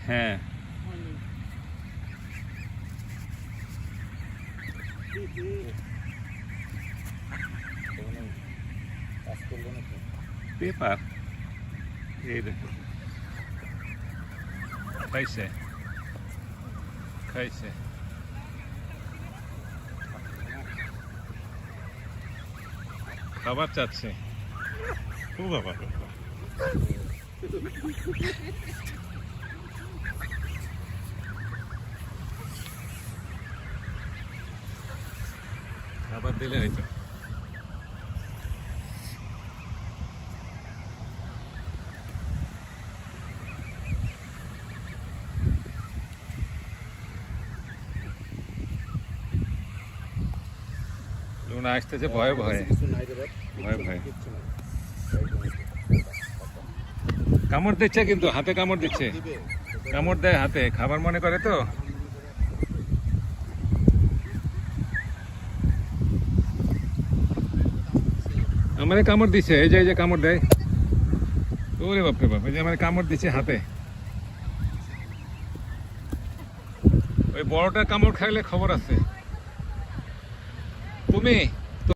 হ্যাঁ পেপার এই দেখো খাইছে খাইছে খাবার চাচ্ছে ও বাবা খাবার দিলে হয়তো লুনা আসতেছে ভয়ে ভয়ে ভয়ে ভয়ে কামড় দিচ্ছে কিন্তু হাতে কামড় দিচ্ছে কামড় দেয় হাতে খাবার মনে করে তো আমারে কামড় দিচ্ছে এই যে কামড় দেয় ওরে বাপরে বাপ এই যে আমার কামড় দিচ্ছে হাতে ওই বড়টা কামড় খাইলে খবর আছে তুমি